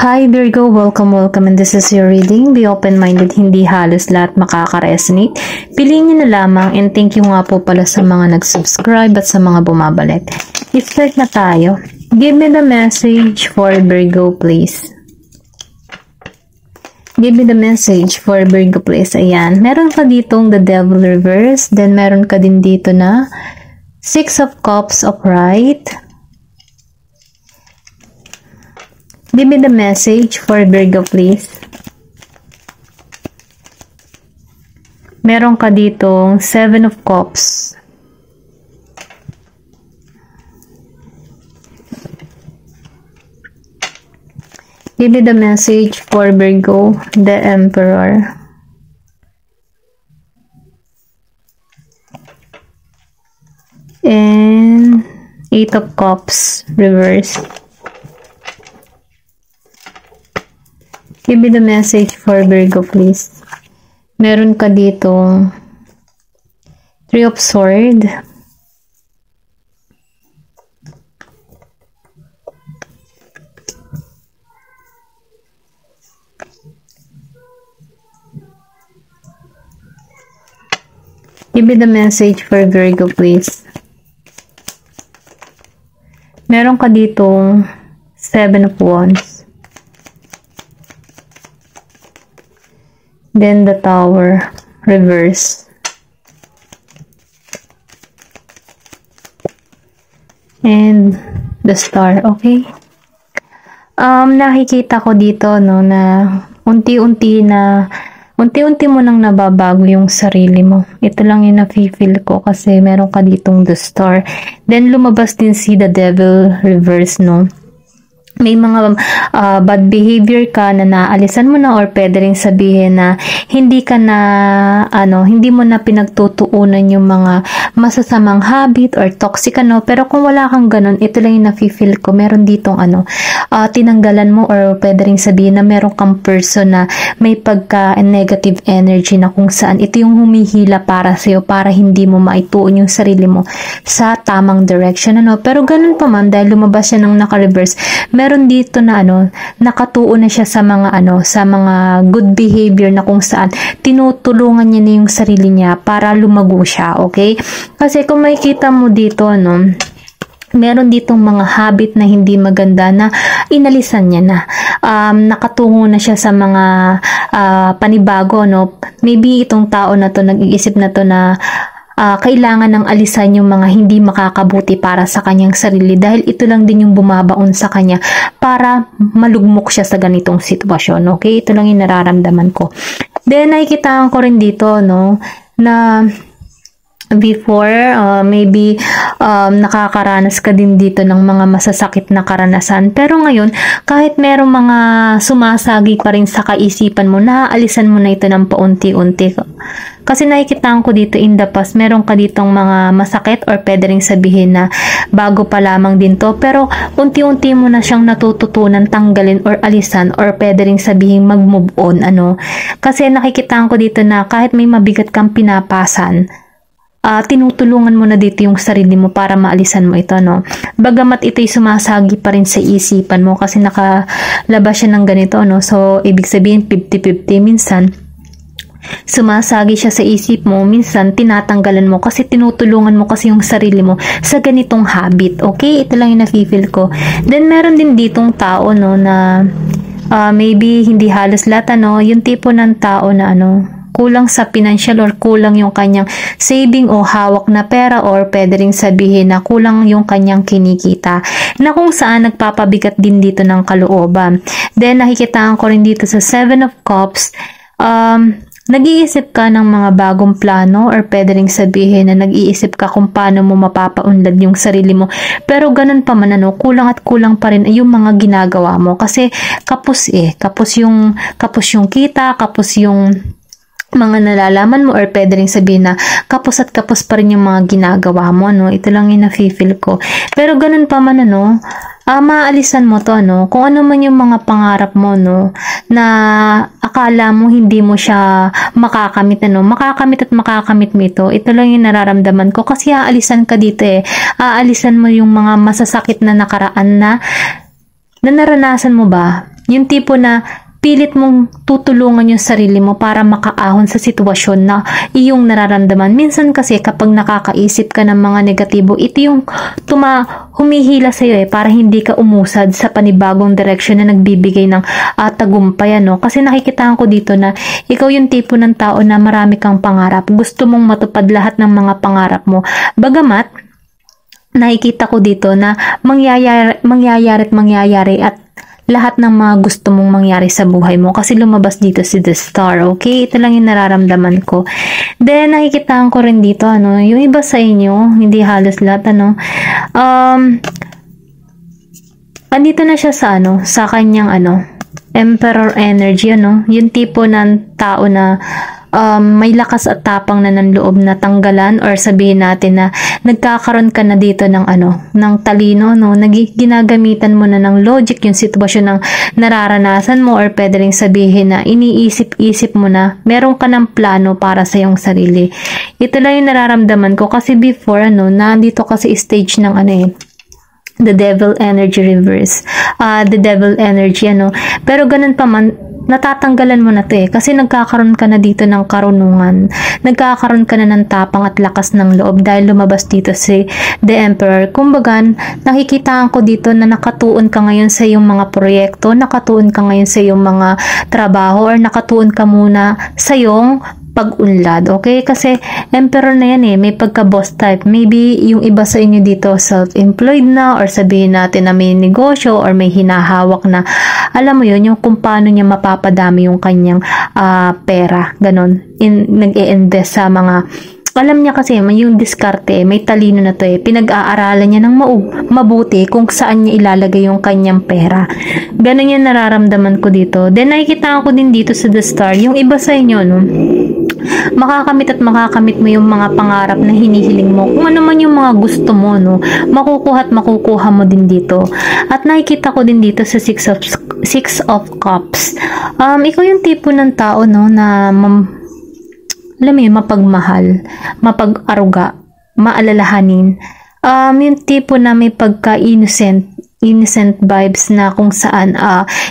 Hi Virgo, welcome and this is your reading. Be open-minded, hindi halos lahat makaka-resonate. Piliin nyo na lamang and thank you nga po pala sa mga nag-subscribe at sa mga bumabalik. I-start na tayo. Give me the message for Virgo please. Give me the message for Virgo please. Ayan, meron ka ditong the Devil reverse, then meron ka din dito na Six of Cups upright. Give me the message for Virgo, please. Meron ka ditong Seven of Cups. Give me the message for Virgo, the Emperor. And Eight of Cups, reverse. Give me the message for Virgo, please. Meron ka dito Three of Swords. Give me the message for Virgo, please. Meron ka ditong Seven of Wands. Then the Tower, reverse. And the Star, okay? Nakikita ko dito, no, na unti-unti mo nang nababago yung sarili mo. Ito lang yung nafe-feel ko kasi meron ka ditong the Star. Then lumabas din si the Devil, reverse, no? May mga bad behavior ka na naalisan mo na, or pwede rin sabihin na hindi ka na hindi mo na pinagtutuunan yung mga masasamang habit or toxic pero kung wala kang ganun, ito lang yung nafe-feel ko, meron ditong tinanggalan mo, or pwede rin sabihin na meron kang person na may pagka negative energy na kung saan ito yung humihila para sa'yo para hindi mo maituon yung sarili mo sa tamang direction, pero ganun pa man, dahil lumabas siya ng naka-reverse, meron dito na nakatuon na siya sa mga sa mga good behavior na kung saan tinutulungan niya na yung sarili niya para lumago siya, okay? Kasi kung makikita mo dito, meron ditong mga habit na hindi maganda na inalisan niya na. Nakatungo na siya sa mga panibago, Maybe itong tao na to, nag-iisip na to na kailangan ng alisan yung mga hindi makakabuti para sa kanyang sarili, dahil ito lang din yung bumabaon sa kanya para malugmok siya sa ganitong sitwasyon, okay? Ito lang yung nararamdaman ko. Then nakikita ko rin dito, na before, maybe nakakaranas ka din dito ng mga masasakit na karanasan, pero ngayon kahit merong mga sumasagi pa rin sa kaisipan mo, naaalisan mo na ito ng paunti-unti. Kasi nakikita ko dito in the past, meron ka ditong mga masakit, or pwede rin sabihin na bago pa lamang din to, pero unti-unti mo na siyang natututunan tanggalin or alisan, or pwede rin sabihin mag-move on, Kasi nakikita ko dito na kahit may mabigat kang pinapasan, tinutulungan mo na dito yung sarili mo para maalisan mo ito, Bagamat ito'y sumasagi pa rin sa isipan mo kasi nakalabas siya ng ganito, So, ibig sabihin 50-50, minsan sumasagi siya sa isip mo, minsan tinatanggalan mo kasi tinutulungan mo kasi yung sarili mo sa ganitong habit, okay? Ito lang yung nafe-feel ko. Then meron din ditong tao, na maybe hindi halos lahat, yung tipo ng tao na kulang sa financial, or kulang yung kanyang saving o hawak na pera, or pwede rin sabihin na kulang yung kanyang kinikita, na kung saan nagpapabigat din dito ng kalooban. Then nakikita ko rin dito sa Seven of Cups, nag-iisip ka ng mga bagong plano, or pwede ring sabihin na nag-iisip ka kung paano mo mapapaunlad yung sarili mo, pero ganun pa man, kulang at kulang pa rin yung mga ginagawa mo kasi kapos yung kita, kapos yung mga nalalaman mo, or pwede rin sabihin na kapos at kapos pa rin yung mga ginagawa mo, Ito lang yung nafe-feel ko. Pero ganun pa man, maaalisan mo to, kung ano man yung mga pangarap mo, na akala mo hindi mo siya makakamit, makakamit at makakamit mo ito. Ito lang yung nararamdaman ko kasi aalisan ka dito aalisan mo yung mga masasakit na nakaraan na naranasan mo ba? Yung tipo na pilit mong tutulungan yung sarili mo para makaahon sa sitwasyon na iyong nararamdaman. Minsan kasi kapag nakakaisip ka ng mga negatibo, ito yung humihila sa iyo para hindi ka umusad sa panibagong direksyon na nagbibigay ng tagumpay. Kasi nakikitaan ko dito na ikaw yung tipo ng tao na marami kang pangarap. Gusto mong matupad lahat ng mga pangarap mo. Bagamat, nakikita ko dito na mangyayari at lahat ng mga gusto mong mangyari sa buhay mo kasi lumabas dito si The Star, okay? Ito lang yung nararamdaman ko. Then, nakikitaan ko rin dito, yung iba sa inyo, hindi halos lahat, andito na siya sa kanyang, Emperor energy, yung tipo ng tao na may lakas at tapang na ng loob na tanggalan or sabihin natin na nagkakaroon ka na dito ng ng talino, ginagamitan mo na ng logic yung sitwasyon ng nararanasan mo or pwede ring sabihin na iniisip-isip mo na meron ka ng plano para sa iyong sarili. Ito lang yung nararamdaman ko kasi before nandito kasi stage ng the devil energy reverse. The devil energy, Pero ganun pa man, natatanggalan mo na to kasi nagkakaroon ka na dito ng karunungan. Nagkakaroon ka na ng tapang at lakas ng loob dahil lumabas dito si The Emperor. Kumbaga, nakikitaan ko dito na nakatuon ka ngayon sa iyong mga proyekto, nakatuon ka ngayon sa iyong mga trabaho, or nakatuon ka muna sa iyong pag-unlad, okay? Kasi emperor na yan may pagka-boss type. Maybe yung iba sa inyo dito self-employed na, or sabihin natin na may negosyo or may hinahawak na, alam mo yun, yung kung paano niya mapapadami yung kanyang pera, ganon. Nag-i-invest sa mga, alam niya kasi yung diskarte, may talino na to pinag-aaralan niya ng mabuti kung saan niya ilalagay yung kanyang pera. Ganon yung nararamdaman ko dito. Then nakikita ko din dito sa The Star, yung iba sa inyo, makakamit mo yung mga pangarap na hinihiling mo. Kung ano man yung mga gusto mo, makukuha at makukuha mo din dito. At nakikita ko din dito sa Six of Cups. Ikaw yung tipo ng tao, na alam mo yun, mapagmahal, mapag-aruga, maalalahanin. Yung tipo na may pagka-innocent vibes na kung saan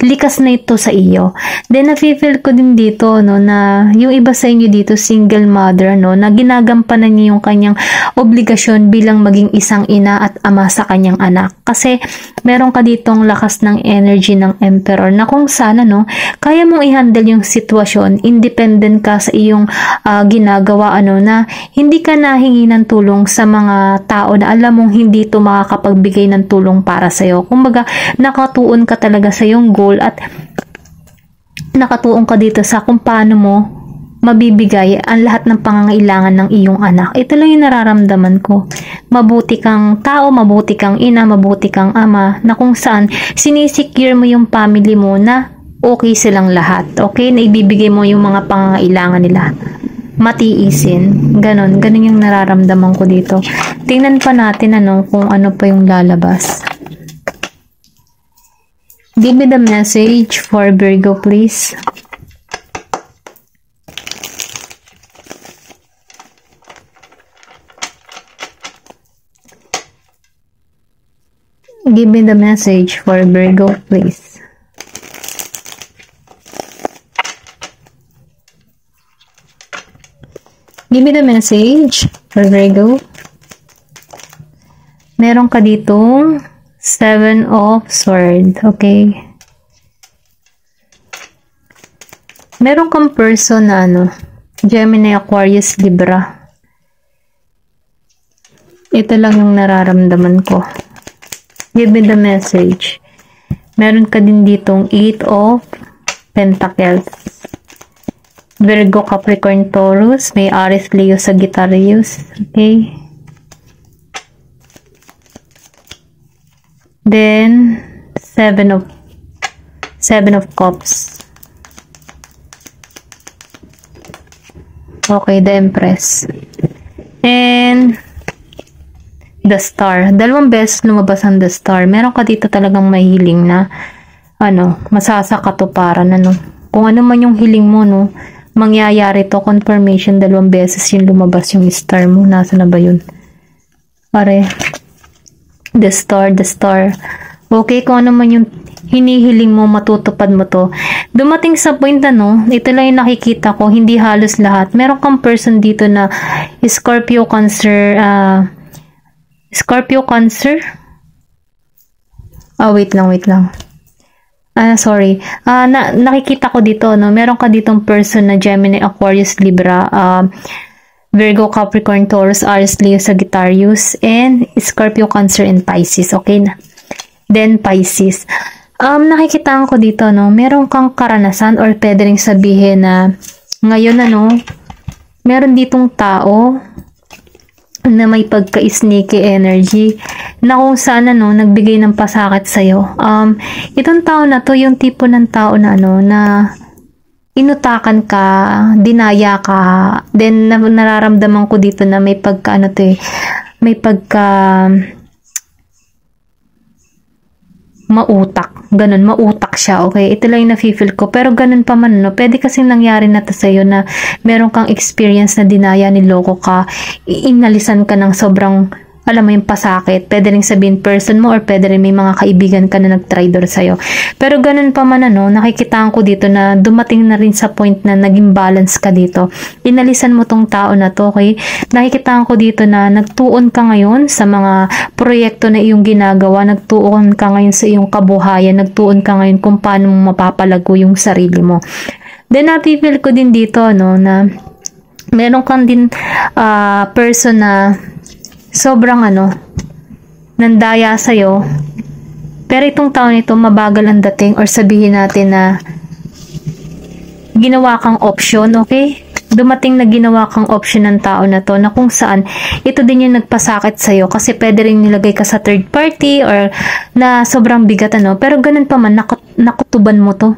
likas na ito sa iyo. Then nafe-feel ko din dito na yung iba sa inyo dito single mother na ginagampanan niya yung kanyang obligasyon bilang maging isang ina at ama sa kanyang anak. Kasi meron ka ditong lakas ng energy ng emperor na kung saan kaya mong i-handle yung sitwasyon, independent ka sa iyong ginagawa na hindi ka nahingi ng tulong sa mga tao na alam mong hindi ito makakapagbigay ng tulong para sa iyo. Kumbaga, nakatuon ka talaga sa iyong goal at nakatuon ka dito sa kung paano mo mabibigay ang lahat ng pangangailangan ng iyong anak. Ito lang yung nararamdaman ko. Mabuti kang tao, mabuti kang ina, mabuti kang ama, na kung saan sinisecure mo yung family mo na okay silang lahat. Okay? Na ibibigay mo yung mga pangangailangan nila. Matiisin. Ganon yung nararamdaman ko dito. Tingnan pa natin kung ano pa yung lalabas. Give me the message for Virgo, please. Give me the message for Virgo, please. Give me the message for Virgo. Meron ka ditong 7 of Swords, okay? Meron kang person na Gemini, Aquarius, Libra. Ito lang yung nararamdaman ko. Give me the message. Meron ka din ditong 8 of Pentacles. Virgo, Capricorn, Taurus. May Aries, Leo, Sagittarius. Okay? Then, 7 of Cups. Okay, the Empress. And, the Star. Dalawang beses lumabas ang the Star. Meron ka dito talagang may hiling na, masasakatuparan, Kung ano man yung hiling mo, mangyayari to, confirmation, dalawang beses yung lumabas yung Star mo. Nasa na ba yun? Pare. The Star. Okay, kung ano man yung hinihiling mo, matutupad mo to. Dumating sa point na ito lang yung nakikita ko, hindi halos lahat. Meron kang person dito na Scorpio, Cancer, Scorpio, Cancer. Wait lang. Sorry. Nakikita ko dito, meron ka ditong person na Gemini, Aquarius, Libra, Virgo, Capricorn, Taurus, Aries, Leo, Sagittarius, and Scorpio, Cancer, and Pisces. Okay na. Then, Pisces. Nakikita ko dito, meron kang karanasan or pwede ring sabihin na ngayon, meron ditong tao na may pagka-sneaky energy na kung saan, nagbigay ng pasakit sa'yo. Itong tao na to, yung tipo ng tao na, na inutakan ka, dinaya ka, then nararamdaman ko dito na may pagka, may pagka, mautak. Ganun, mautak siya. Okay? Ito lang yung nafe-feel ko. Pero ganun pa man, pwede kasing nangyari na to sa'yo na meron kang experience na dinaya, niloko ka, inalisan ka ng sobrang, alam mo yung pasakit. Pwede rin sabihin person mo or pwede rin may mga kaibigan ka na nag-traitor sa'yo. Pero ganun pa man, nakikitaan ko dito na dumating na rin sa point na naging balance ka dito. Inalisan mo tong tao na to, okay? Nakikitaan ko dito na nagtuon ka ngayon sa mga proyekto na iyong ginagawa, nagtuon ka ngayon sa iyong kabuhayan, nagtuon ka ngayon kung paano mo mapapalago yung sarili mo. Then, nafe-feel ko din dito, na meron kang din person na sobrang nandaya sa'yo. Pero itong taon nito, mabagal ang dating or sabihin natin na ginawa kang option, okay? Dumating na ginawa kang option ng tao na to na kung saan ito din yung nagpasakit sa'yo kasi pwede rin nilagay ka sa third party or na sobrang bigat, pero ganun pa man, nakutuban mo to.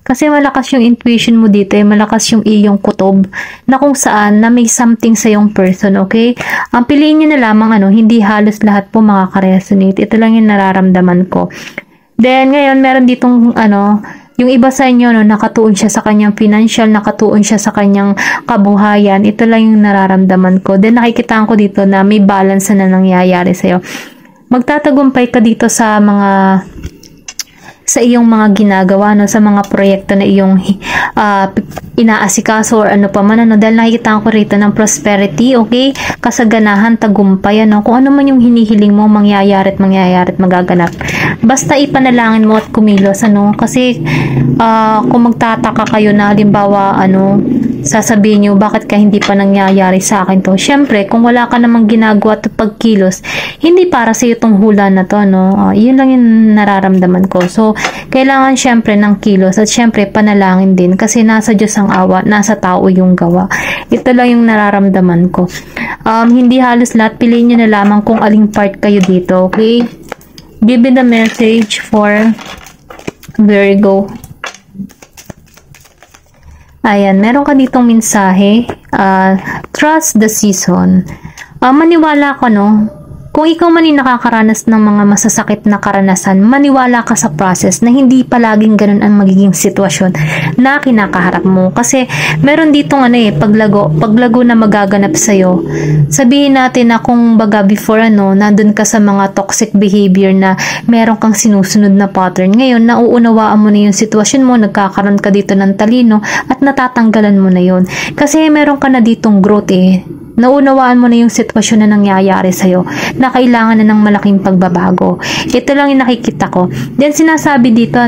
Kasi malakas yung intuition mo dito, malakas yung iyong kutob na kung saan na may something sa yung person, okay? Ang piliin nyo na lamang, hindi halos lahat po makaka-resonate. Ito lang yung nararamdaman ko. Then, ngayon, meron ditong, yung iba sa inyo, nakatuon siya sa kanyang financial, nakatuon siya sa kanyang kabuhayan. Ito lang yung nararamdaman ko. Then, nakikitaan ko dito na may balance na nangyayari sa'yo. Magtatagumpay ka dito sa iyong mga ginagawa, sa mga proyekto na iyong inaasikaso or ano pa man, dahil nakikita ko rito ng prosperity, okay? Kasaganahan, tagumpay, kung ano man yung hinihiling mo, mangyayari at magaganap. Basta ipanalangin mo at kumilos, kasi kung magtataka kayo na halimbawa, sasabihin nyo, bakit ka hindi pa nangyayari sa akin to? Syempre, kung wala ka namang ginagawa at pagkilos, hindi para sa itong hula na to, yun lang yung nararamdaman ko. So, kailangan syempre ng kilos at syempre panalangin din kasi nasa Diyos ang awa, nasa tao yung gawa. Ito lang yung nararamdaman ko. Hindi halos lahat, piliin nyo na lamang kung aling part kayo dito, okay? Give me the message for Virgo. Ayan, meron ka ditong mensahe. Trust the season. Maniwala ka, kung ikaw man yung nakakaranas ng mga masasakit na karanasan, maniwala ka sa process na hindi palaging ganun ang magiging sitwasyon na kinakaharap mo. Kasi meron ditong paglago na magaganap sa'yo. Sabihin natin na kung baga before nandun ka sa mga toxic behavior na meron kang sinusunod na pattern. Ngayon, nauunawaan mo na yung sitwasyon mo, nagkakaroon ka dito ng talino at natatanggalan mo na yun. Kasi meron ka na ditong growth naunawaan mo na yung sitwasyon na nangyayari sa'yo na kailangan na ng malaking pagbabago. Ito lang yung nakikita ko. Then sinasabi dito,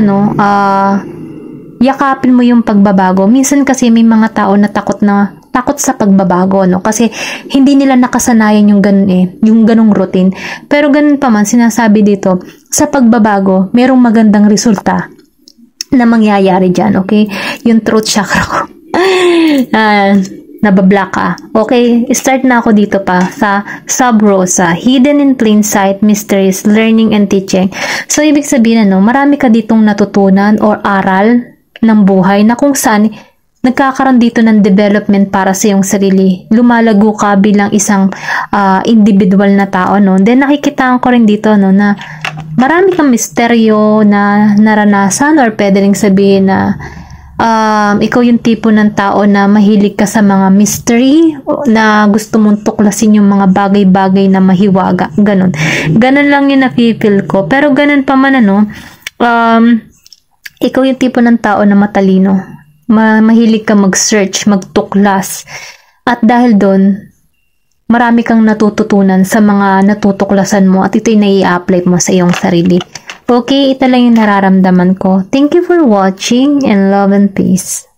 yakapin mo yung pagbabago. Minsan kasi may mga tao na takot sa pagbabago, kasi hindi nila nakasanayan yung ganun yung ganung routine. Pero ganun pa man, sinasabi dito, sa pagbabago, merong magandang resulta na mangyayari dyan, okay? Yung throat chakra ko. Nabablock ka. Okay, start na ako dito pa sa Sub Rosa. Hidden in plain sight, mysteries, learning and teaching. So, ibig sabihin, marami ka ditong natutunan or aral ng buhay na kung saan nagkakaroon dito ng development para sa iyong sarili. Lumalago ka bilang isang individual na tao, Then, nakikita ko rin dito, na marami kang misteryo na naranasan or pwede rin sabihin na ikaw yung tipo ng tao na mahilig ka sa mga mystery na gusto mong tuklasin yung mga bagay-bagay na mahiwaga. Ganon lang yung nafe-feel ko. Pero ganon pa man, ikaw yung tipo ng tao na matalino. Mahilig ka mag-search, magtuklas. At dahil doon, marami kang natututunan sa mga natutuklasan mo at ito'y nai-apply mo sa iyong sarili. Okay, ito lang yung nararamdaman ko. Thank you for watching and love and peace.